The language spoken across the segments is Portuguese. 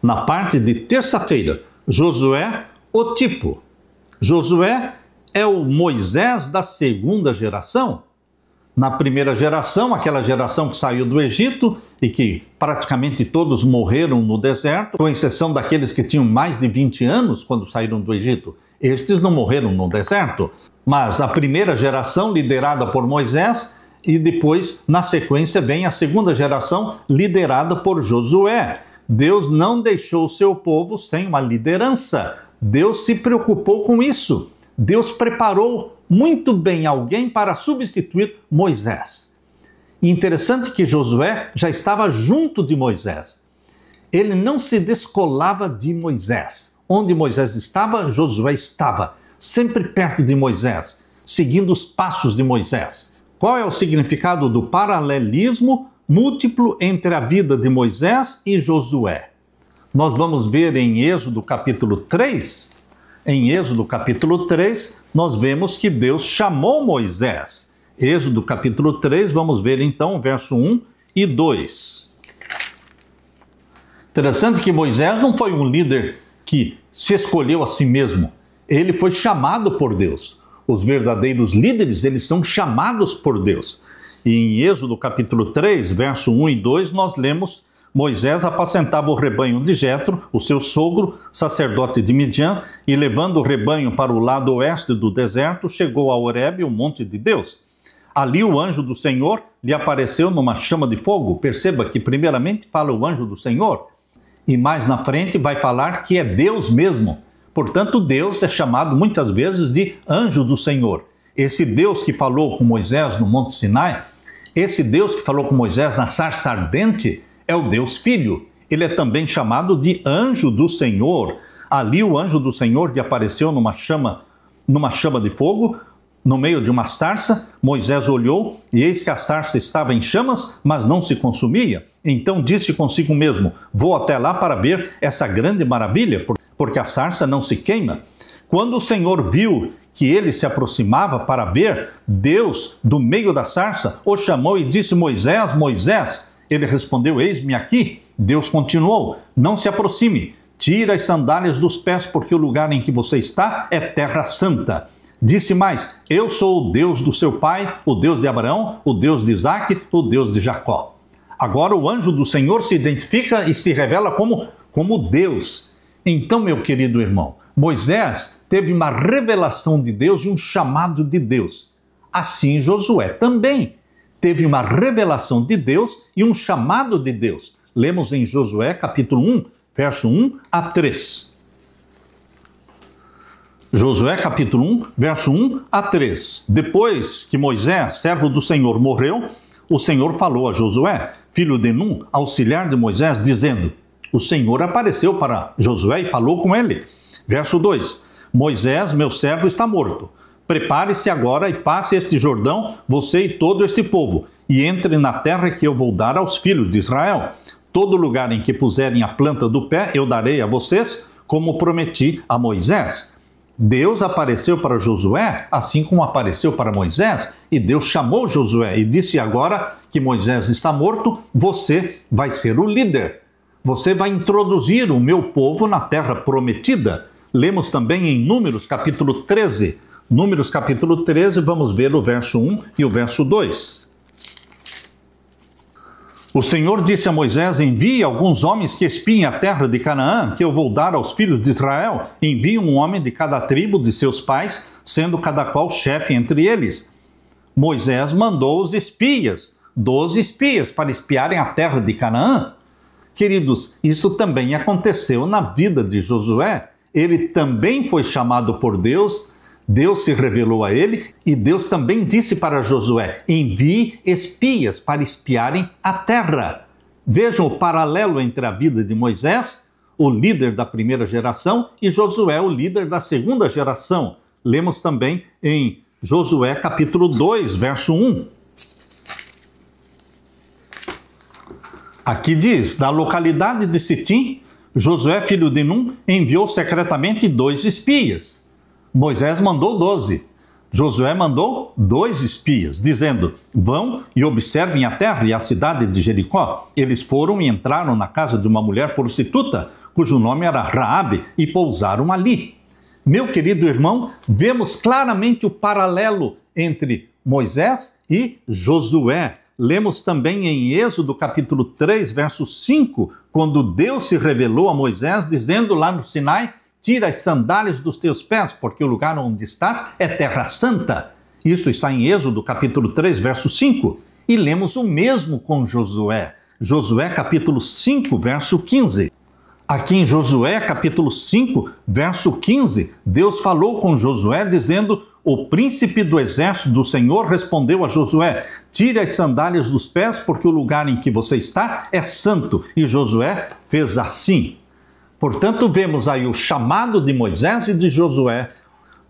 na parte de terça-feira. Josué, o tipo. Josué é o Moisés da segunda geração. Na primeira geração, aquela geração que saiu do Egito e que praticamente todos morreram no deserto, com exceção daqueles que tinham mais de 20 anos quando saíram do Egito. Estes não morreram no deserto. Mas a primeira geração, liderada por Moisés, e depois, na sequência, vem a segunda geração, liderada por Josué. Deus não deixou o seu povo sem uma liderança. Deus se preocupou com isso. Deus preparou muito bem alguém para substituir Moisés. E interessante que Josué já estava junto de Moisés. Ele não se descolava de Moisés. Onde Moisés estava, Josué estava, sempre perto de Moisés, seguindo os passos de Moisés. Qual é o significado do paralelismo múltiplo entre a vida de Moisés e Josué? Nós vamos ver em Êxodo capítulo 3. Em Êxodo capítulo 3, nós vemos que Deus chamou Moisés. Êxodo capítulo 3, vamos ver então verso 1 e 2. Interessante que Moisés não foi um líder que se escolheu a si mesmo. Ele foi chamado por Deus. Os verdadeiros líderes, eles são chamados por Deus. E em Êxodo capítulo 3, verso 1 e 2, nós lemos: Moisés apacentava o rebanho de Jetro, o seu sogro, sacerdote de Midian, e levando o rebanho para o lado oeste do deserto, chegou a Horebe, o monte de Deus. Ali o anjo do Senhor lhe apareceu numa chama de fogo. Perceba que primeiramente fala o anjo do Senhor, e mais na frente vai falar que é Deus mesmo. Portanto, Deus é chamado muitas vezes de anjo do Senhor. Esse Deus que falou com Moisés no Monte Sinai, esse Deus que falou com Moisés na sarça ardente, é o Deus Filho. Ele é também chamado de anjo do Senhor. Ali o anjo do Senhor lhe apareceu numa chama de fogo, no meio de uma sarça. Moisés olhou, e eis que a sarça estava em chamas, mas não se consumia. Então disse consigo mesmo: vou até lá para ver essa grande maravilha, porque a sarça não se queima. Quando o Senhor viu que ele se aproximava para ver, Deus, do meio da sarça, o chamou e disse: Moisés, Moisés. Ele respondeu: eis-me aqui. Deus continuou: não se aproxime, tira as sandálias dos pés, porque o lugar em que você está é terra santa. Disse mais: eu sou o Deus do seu pai, o Deus de Abraão, o Deus de Isaque, o Deus de Jacó. Agora o anjo do Senhor se identifica e se revela como Deus. Então, meu querido irmão, Moisés teve uma revelação de Deus e um chamado de Deus. Assim Josué também teve uma revelação de Deus e um chamado de Deus. Lemos em Josué capítulo 1, verso 1 a 3. Josué capítulo 1, verso 1 a 3. Depois que Moisés, servo do Senhor, morreu, o Senhor falou a Josué, filho de Num, auxiliar de Moisés, dizendo: o Senhor apareceu para Josué e falou com ele. Verso 2. Moisés, meu servo, está morto. Prepare-se agora e passe este Jordão, você e todo este povo, e entre na terra que eu vou dar aos filhos de Israel. Todo lugar em que puserem a planta do pé, eu darei a vocês, como prometi a Moisés. Deus apareceu para Josué, assim como apareceu para Moisés, e Deus chamou Josué e disse: agora que Moisés está morto, você vai ser o líder. Você vai introduzir o meu povo na terra prometida. Lemos também em Números capítulo 13. Números capítulo 13, vamos ver o verso 1 e o verso 2. O Senhor disse a Moisés: envie alguns homens que espiem a terra de Canaã, que eu vou dar aos filhos de Israel. Envie um homem de cada tribo de seus pais, sendo cada qual chefe entre eles. Moisés mandou os espias, 12 espias, para espiarem a terra de Canaã. Queridos, isso também aconteceu na vida de Josué. Ele também foi chamado por Deus, Deus se revelou a ele e Deus também disse para Josué: envie espias para espiarem a terra. Vejam o paralelo entre a vida de Moisés, o líder da primeira geração, e Josué, o líder da segunda geração. Lemos também em Josué capítulo 2, verso 1. Aqui diz: na localidade de Sitim, Josué, filho de Num, enviou secretamente 2 espias. Moisés mandou 12. Josué mandou 2 espias, dizendo: vão e observem a terra e a cidade de Jericó. Eles foram e entraram na casa de uma mulher prostituta, cujo nome era Raabe, e pousaram ali. Meu querido irmão, vemos claramente o paralelo entre Moisés e Josué. Lemos também em Êxodo capítulo 3, verso 5, quando Deus se revelou a Moisés, dizendo lá no Sinai: tira as sandálias dos teus pés, porque o lugar onde estás é terra santa. Isso está em Êxodo capítulo 3, verso 5. E lemos o mesmo com Josué. Josué capítulo 5, verso 15. Aqui em Josué capítulo 5, verso 15, Deus falou com Josué dizendo: o príncipe do exército do Senhor respondeu a Josué: tire as sandálias dos pés, porque o lugar em que você está é santo. E Josué fez assim. Portanto, vemos aí o chamado de Moisés e de Josué.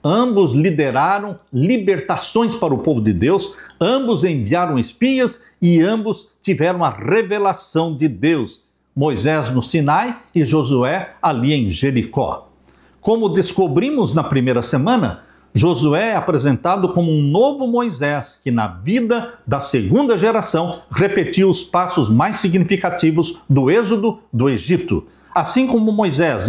Ambos lideraram libertações para o povo de Deus, ambos enviaram espias e ambos tiveram a revelação de Deus. Moisés no Sinai e Josué ali em Jericó. Como descobrimos na primeira semana, Josué é apresentado como um novo Moisés que na vida da segunda geração repetiu os passos mais significativos do êxodo do Egito. Assim como Moisés,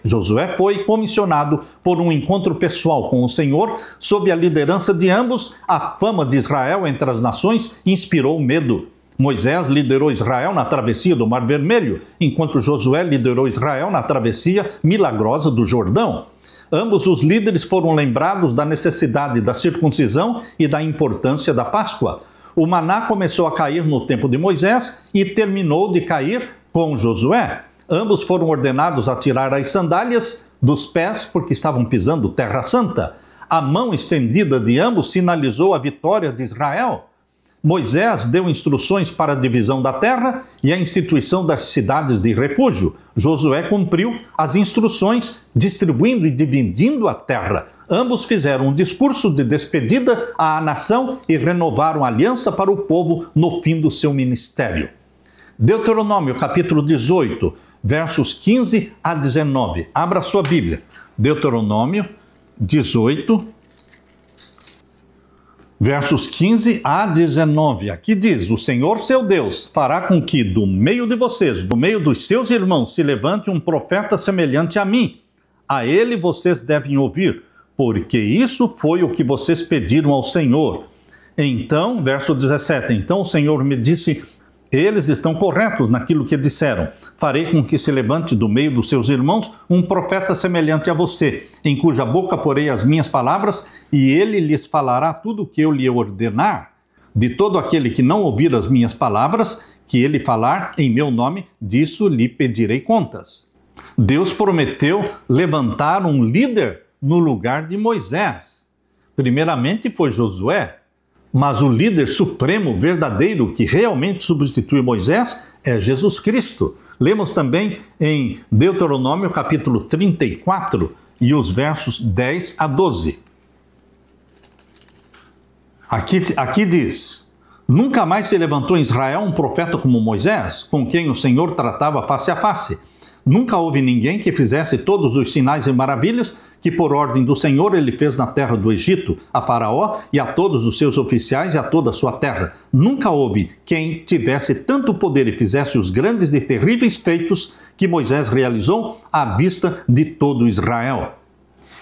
Josué foi comissionado por um encontro pessoal com o Senhor, sob a liderança de ambos, a fama de Israel entre as nações inspirou medo. Moisés liderou Israel na travessia do Mar Vermelho, enquanto Josué liderou Israel na travessia milagrosa do Jordão. Ambos os líderes foram lembrados da necessidade da circuncisão e da importância da Páscoa. O maná começou a cair no tempo de Moisés e terminou de cair com Josué. Ambos foram ordenados a tirar as sandálias dos pés porque estavam pisando terra santa. A mão estendida de ambos sinalizou a vitória de Israel. Moisés deu instruções para a divisão da terra e a instituição das cidades de refúgio. Josué cumpriu as instruções, distribuindo e dividindo a terra. Ambos fizeram um discurso de despedida à nação e renovaram a aliança para o povo no fim do seu ministério. Deuteronômio capítulo 18, versos 15 a 19. Abra sua Bíblia. Deuteronômio 18, versos 15 a 19, aqui diz: o Senhor seu Deus fará com que do meio de vocês, do meio dos seus irmãos, se levante um profeta semelhante a mim. A ele vocês devem ouvir, porque isso foi o que vocês pediram ao Senhor. Então, verso 17, então o Senhor me disse: eles estão corretos naquilo que disseram. Farei com que se levante do meio dos seus irmãos um profeta semelhante a você, em cuja boca porei as minhas palavras, e ele lhes falará tudo o que eu lhe ordenar. De todo aquele que não ouvir as minhas palavras, que ele falar em meu nome, disso lhe pedirei contas. Deus prometeu levantar um líder no lugar de Moisés. Primeiramente foi Josué. Mas o líder supremo, verdadeiro, que realmente substitui Moisés, é Jesus Cristo. Lemos também em Deuteronômio capítulo 34 e os versos 10 a 12. Aqui diz: nunca mais se levantou em Israel um profeta como Moisés, com quem o Senhor tratava face a face. Nunca houve ninguém que fizesse todos os sinais e maravilhas que por ordem do Senhor ele fez na terra do Egito, a Faraó e a todos os seus oficiais e a toda a sua terra. Nunca houve quem tivesse tanto poder e fizesse os grandes e terríveis feitos que Moisés realizou à vista de todo Israel.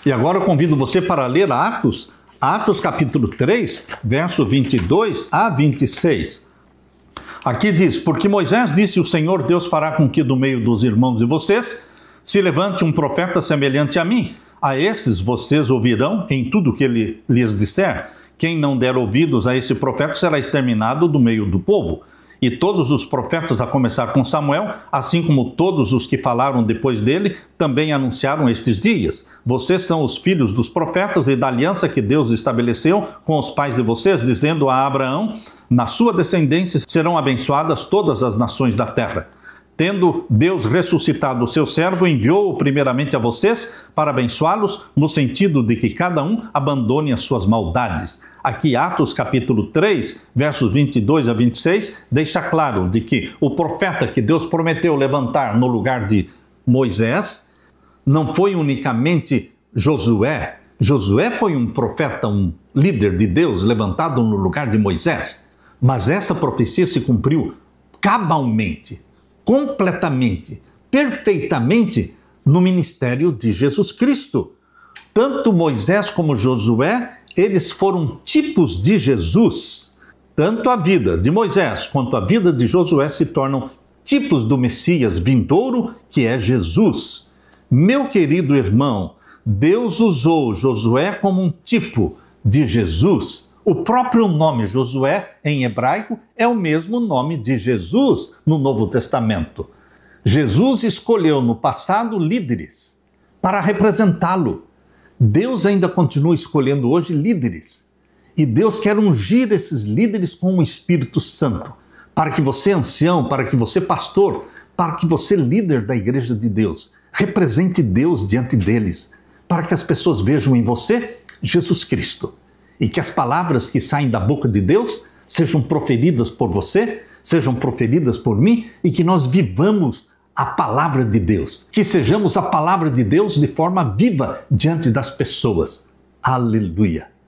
E agora eu convido você para ler Atos capítulo 3, verso 22 a 26. Aqui diz: porque Moisés disse: o Senhor Deus fará com que do meio dos irmãos de vocês se levante um profeta semelhante a mim. A esses vocês ouvirão em tudo que ele lhes disser. Quem não der ouvidos a esse profeta será exterminado do meio do povo. E todos os profetas, a começar com Samuel, assim como todos os que falaram depois dele, também anunciaram estes dias. Vocês são os filhos dos profetas e da aliança que Deus estabeleceu com os pais de vocês, dizendo a Abraão: na sua descendência serão abençoadas todas as nações da terra. Tendo Deus ressuscitado o seu servo, enviou-o primeiramente a vocês para abençoá-los, no sentido de que cada um abandone as suas maldades. Aqui, Atos capítulo 3, versos 22 a 26, deixa claro de que o profeta que Deus prometeu levantar no lugar de Moisés não foi unicamente Josué. Josué foi um profeta, um líder de Deus levantado no lugar de Moisés. Mas essa profecia se cumpriu cabalmente, completamente, perfeitamente no ministério de Jesus Cristo. Tanto Moisés como Josué, eles foram tipos de Jesus. Tanto a vida de Moisés quanto a vida de Josué se tornam tipos do Messias vindouro, que é Jesus. Meu querido irmão, Deus usou Josué como um tipo de Jesus. O próprio nome Josué, em hebraico, é o mesmo nome de Jesus no Novo Testamento. Jesus escolheu no passado líderes para representá-lo. Deus ainda continua escolhendo hoje líderes. E Deus quer ungir esses líderes com o Espírito Santo, para que você, ancião, para que você, pastor, para que você, líder da Igreja de Deus, represente Deus diante deles, para que as pessoas vejam em você Jesus Cristo. E que as palavras que saem da boca de Deus sejam proferidas por você, sejam proferidas por mim, e que nós vivamos a palavra de Deus. Que sejamos a palavra de Deus de forma viva diante das pessoas. Aleluia!